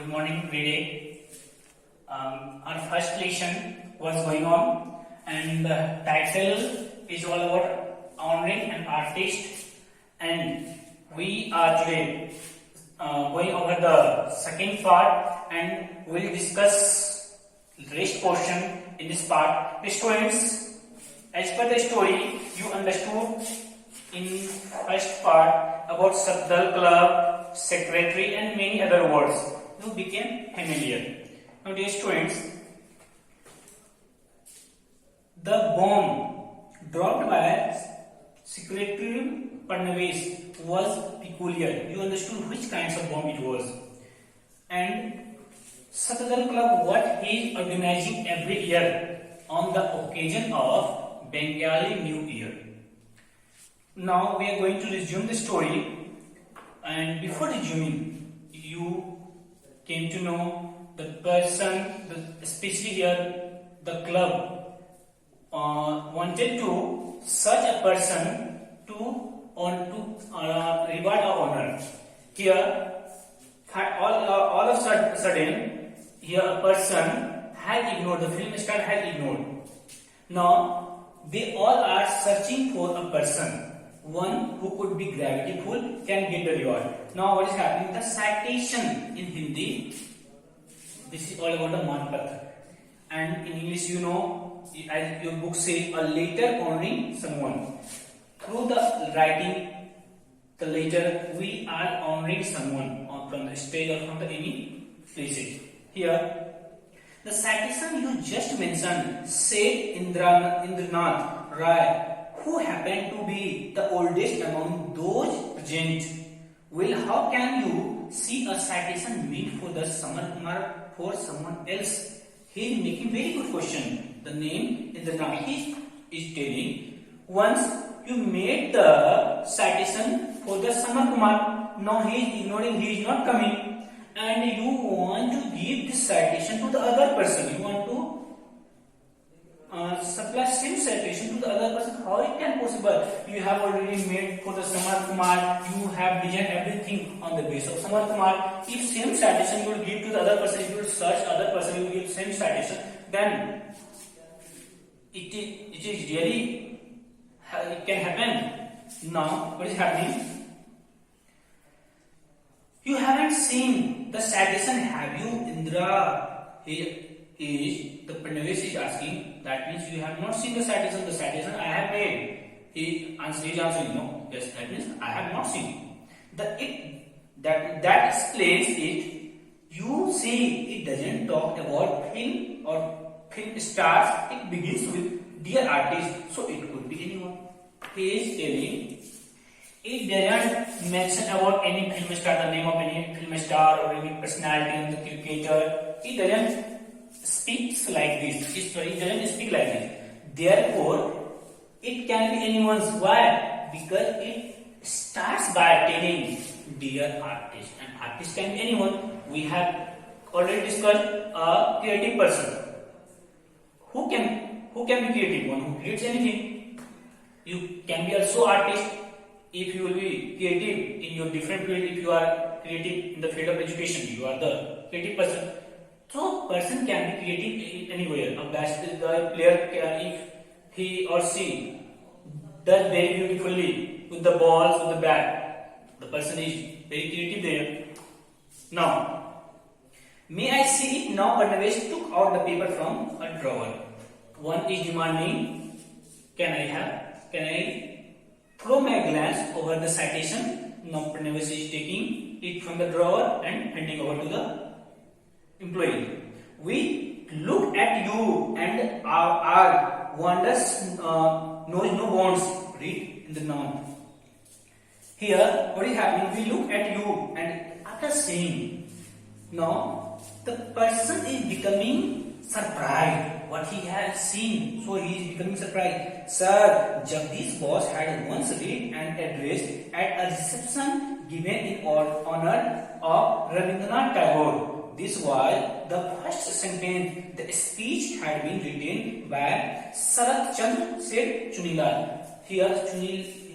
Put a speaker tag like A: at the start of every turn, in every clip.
A: morning, every day. Our first lesson was going on, and the title is all about honoring an artist. And we are today going over the second part, and we'll discuss the rest portion in this part. The students, as per the story, you understood in first part about Sabdal Club, secretary, and many other words. You became familiar. Now, dear students, the bomb dropped by Secretary Fadnavis was peculiar. You understood which kinds of bomb it was. And Sabdal Club, what he is organizing every year on the occasion of Bengali New Year. Now we are going to resume the story, and before resuming, you came to know the person, especially here the club wanted to search a person to reward or honor. Here, all of a sudden, here a person had ignored, the film star had ignored. Now they all are searching for a person. One who could be gravity-full can get the reward. Now what is happening? The citation in Hindi, this is all about the Manpatra. And in English, you know, as your book says, a letter honoring someone. Through the writing, the letter, we are honoring someone from the stage or from the any places. Here, the citation you just mentioned said Indranath Rai, who happened to be the oldest among those present. Well, how can you see a citation meant for the Samar Kumar for someone else? He is making very good question. The name is the name. He is telling, once you made the citation for the Samar Kumar, now he is ignoring, he is not coming, and you want to give this citation to the other person. You want to supply same citation to the other person. How it can possible? You have already made for the Samar Kumar, you have designed everything on the basis of Samar Kumar. If same citation you will give to the other person, if you will search other person, you will give same citation, then it is really, it can happen. Now what is happening? You haven't seen the citation, have you, Indra? The Fadnavis is asking, that means you have not seen the citation I have made. He is answering no. Yes, that means I have not seen. That explains it. You see, it doesn't talk about film or film stars. It begins with dear artist, so it could be anyone. He is telling, it doesn't mention about any film star, the name of any film star or any personality in the cricketer. It doesn't speaks like this. It doesn't speak like this. Therefore, it can be anyone's. Why? Because it starts by telling dear artist, and artist can be anyone. We have already discussed a creative person. Who can be creative? One who creates anything. You can be also artist if you will be creative in your different field. If you are creative in the field of education, you are the creative person. So, person can be creative anywhere. A basketball player can, if he or she does very beautifully with the balls, with the bat, the person is very creative there. Now, may I see it now? Fadnavis took out the paper from a drawer. One is demanding, can I throw my glance over the citation? Now, Fadnavis is taking it from the drawer and handing over to the employee. We look at you and our wonders knows no bounds. Read in the noun. Here, what is happening? We look at you, and after saying, now the person is becoming surprised what he has seen. So he is becoming surprised. Sir, Jagdish boss had once read an address at a reception given in honor of Rabindranath Tagore. This was the first sentence. The speech had been written by Sarat Chand said Chunilal. Here,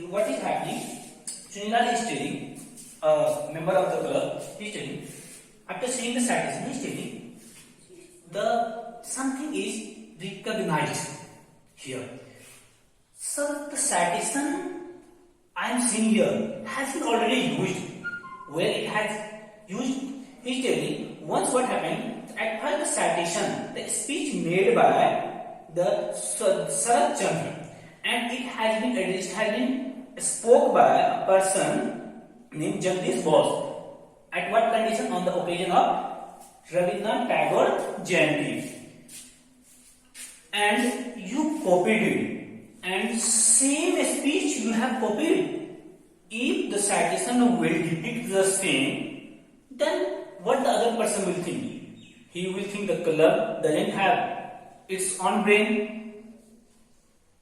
A: what is happening? Chunilal is telling, a member of the club, he is telling, After seeing the citation, he is telling the something is recognized here. So the citation I am seeing here has been already used. Where it has used, he is telling once what happened at first the citation, the speech made by the Sarat Chandra, and it has been addressed, has been spoke by a person named Jagdish Bose. At what condition? On the occasion of Rabindranath Tagore Jayanti. And you copied it. And same speech you have copied. If the citation will depict the same, then what the other person will think? He will think the club doesn't have its own brain.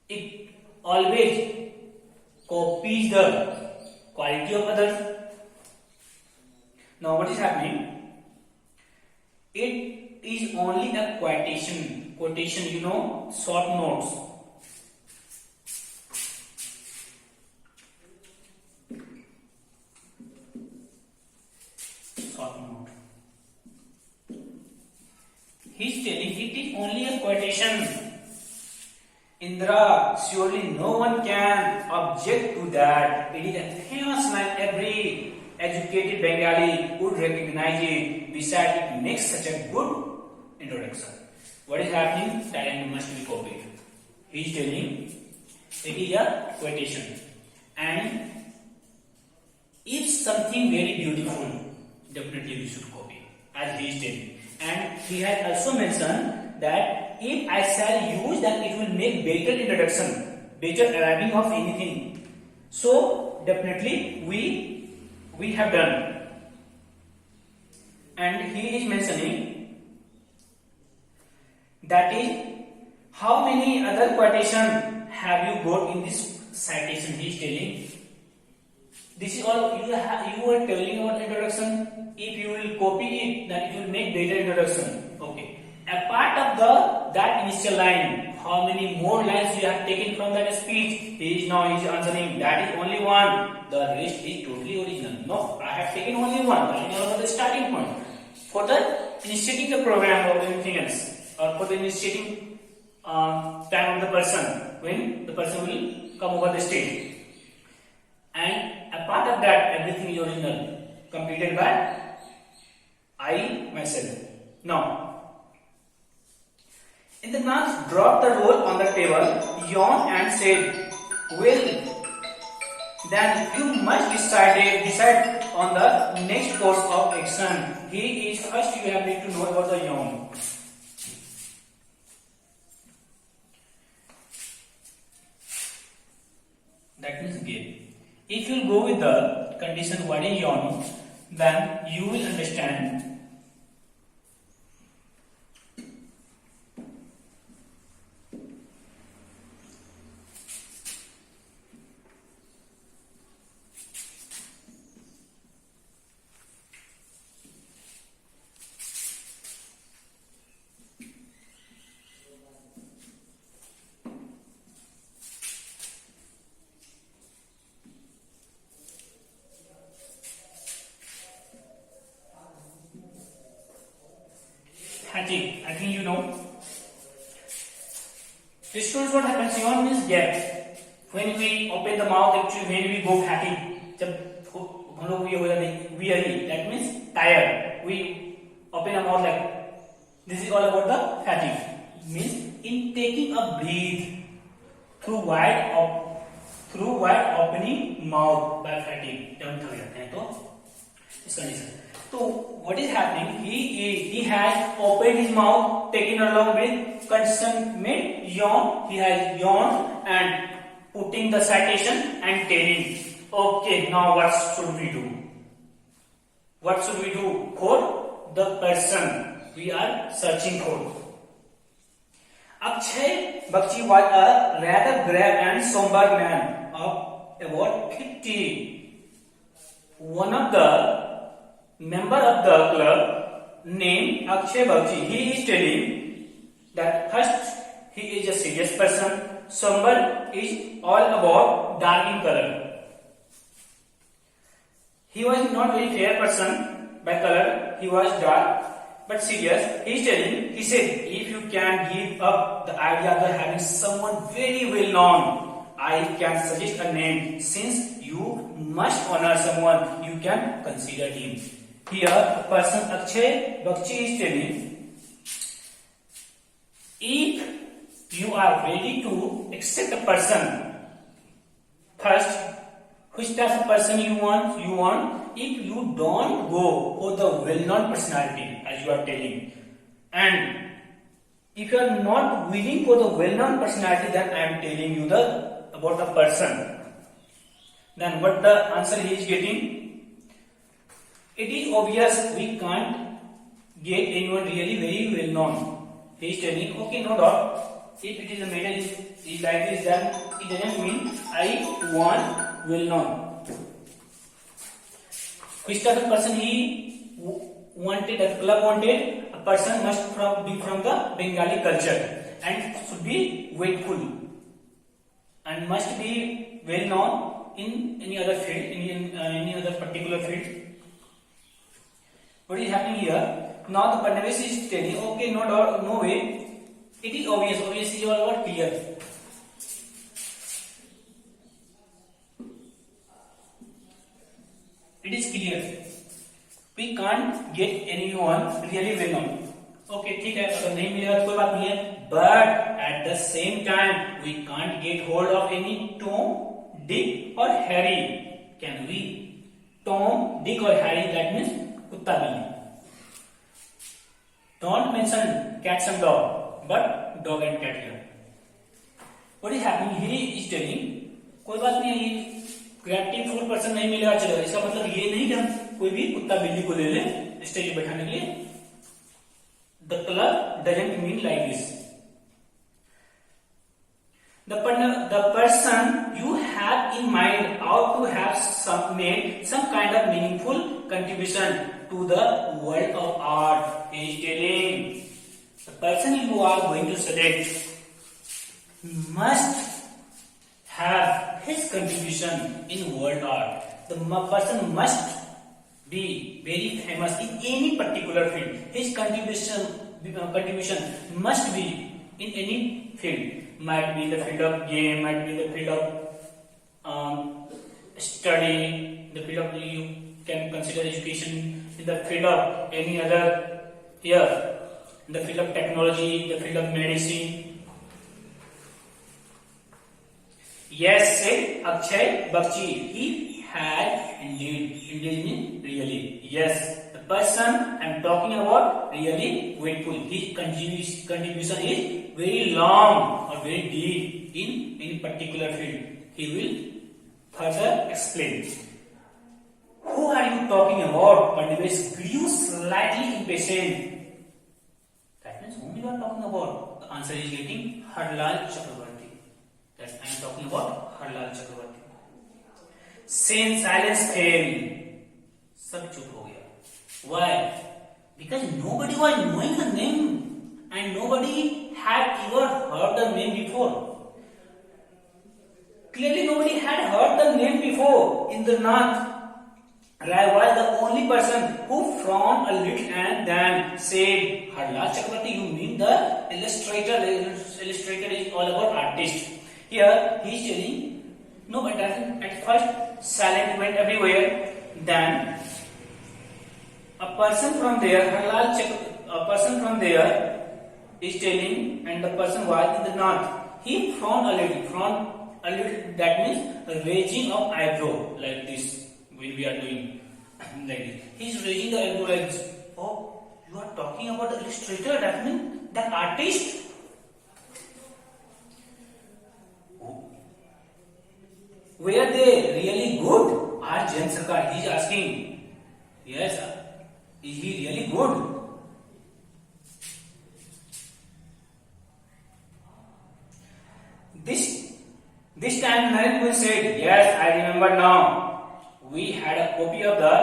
A: It always copies the quality of others. Now what is happening? It is only a quotation, short notes. Short note. He is telling it is only a quotation. Indra, surely no one can object to that. It is a famous line. Every educated Bengali would recognize it. Besides, it makes such a good introduction. What is happening? Talent must be copied. He is telling it is a quotation. And if something very beautiful, definitely we should copy, as he is telling. And he has also mentioned that if I shall use, then it will make better introduction, better arriving of anything. So definitely we have done. And he is mentioning that is how many other quotation have you got in this citation. He is telling this is all you are telling about introduction. If you will copy it, then it will make better introduction. Okay. A part of that initial line, how many more lines you have taken from that speech? He is answering that is only one. The rest is totally original. No, I have taken only one. That is only the starting point for the initiating the program or anything else, or for the initiating time of the person when the person will come over the stage. And a part of that, everything is original, completed by I myself. Now, in the class, drop the roll on the table, yawned and said, "Well, then you must decide on the next course of action." He is first. You have need to know about the yawn. That means game. If you go with the condition what is yawn, then you will understand. I think you know. This shows what happens. Yawn means gap. When we open the mouth, actually when we go fatty, that means tired. We open our mouth like this is all about the fatigue. Means in taking a breath through wide opening mouth by fatigue. This condition. So what is happening? He has opened his mouth, taken a long breath, condition made yawn. He has yawned and putting the citation and telling, okay, now what should we do? What should we do for the person we are searching for? Akshay Bakshi was a rather grave and somber man of about 50. One of the member of the club named Akshay Bakshi, he is telling that first he is a serious person. Somber is all about dark in color. He was not very fair person by color. he was dark but serious. He said, if you can give up the idea of having someone very well known, I can suggest a name. Since you must honor someone, you can consider him. Here, a person Akshay Bakshi is telling, if you are ready to accept a person, first, which type of person you want? If you don't go for the well-known personality, as you are telling, and if you are not willing for the well-known personality, then I am telling you about the person. Then what the answer he is getting? It is obvious we can't get anyone really very well-known. He is telling, okay, no doubt. If it is a middle is like this, then it doesn't mean I want well-known. Which type of person he wanted, that club wanted? A person must be from the Bengali culture and should be wakeful and must be well known in any other field, in any other particular field. What is happening here? Now the Fadnavis is telling, okay, no doubt, no way. It is obvious. Obvious is all about clear. It is clear. We can't get anyone really well known. Okay, ठीक है, अगर नहीं मिलेगा तो कोई बात नहीं है. But at the same time, we can't get hold of any Tom, Dick or Harry. Can we? Tom, Dick or Harry, that means kutta billi. Don't mention cats and dog, but dog and cat here. What is happening? He is telling, कोई बात नहीं, creative full person नहीं मिलेगा चलेगा. इसका मतलब ये नहीं कि हम कोई भी कुत्ता बिल्ली को ले लें स्टेज पे बैठाने के लिए. The club doesn't mean like this. The person you have in mind ought to have made some kind of meaningful contribution to the world of art. He is telling, the person you are going to select must have his contribution in world art. The person must be very famous in any particular field. His contribution must be in any field. Might be the field of game, might be the field of study, the field of you can consider education, in the field of any other in the field of technology, the field of medicine. Yes, said Akshay Bakshi. He had indeed. Indeed means really. Yes, the person I am talking about really grateful. His contribution is very long or very deep in any particular field. He will further explain. Who are you talking about? Fadnavis grew slightly impatient. That means whom you are talking about? The answer is getting Harlal Chakravarti. That I am talking about Harlal Chakravarti. Silence fell. सब चुप हो गया. Why? Because nobody was knowing the name and nobody had ever heard the name before. Clearly nobody had heard the name before. Indranath Rai was the only person who frowned a little and then said, Harlal Chakravarti, you mean the illustrator? The illustrator is all about artist. Here he is telling, no, it doesn't. At first, silence went everywhere. Then a person from there, a person from there is telling, and the person was in the north. He frowned a little. That means raising of eyebrow like this. When we are doing like this, he is raising the eyebrow like this. Oh, you are talking about the illustrator. That means the artist. Were they really good? R. Jain Sarkar, he is asking. Yes, is he really good? This time Narendra said, yes, I remember now. We had a copy of the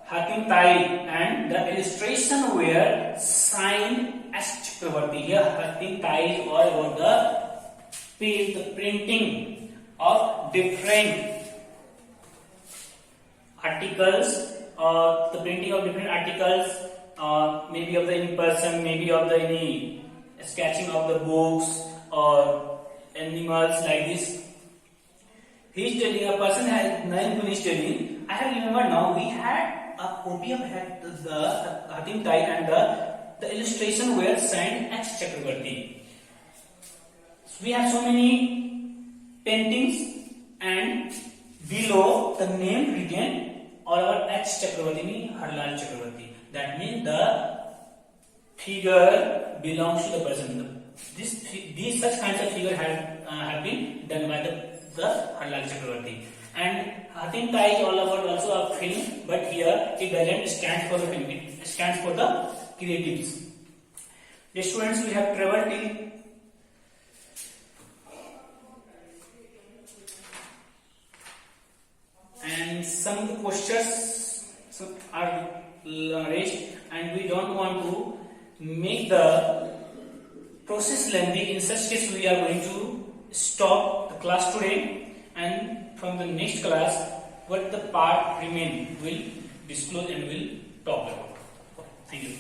A: Hatim Tai and the illustration were signed as Chakravarti. Here Hatim Tai is all about the printing of different articles, the printing of different articles maybe of the any person, maybe of the any sketching of the books or animals like this. He is telling, a person has Nayan is telling, I have remembered now we had a copy of the Hatim Tai and the illustration were signed H. Chakrabarti. So we have so many paintings and below the name written or our H. Chakrabarti means Harlal Chakrabarti. That means the figure belongs to the person. These such kinds of figure have been done by the Harlal Chakrabarti. And Hatim Tai is all about also a film, but here it doesn't stand for the film, it stands for the creatives. The students, we have traveled till and some questions are raised, and we don't want to make the process lengthy. In such case, we are going to stop the class today, and from the next class, what the part remain will disclose and will talk about. Thank you.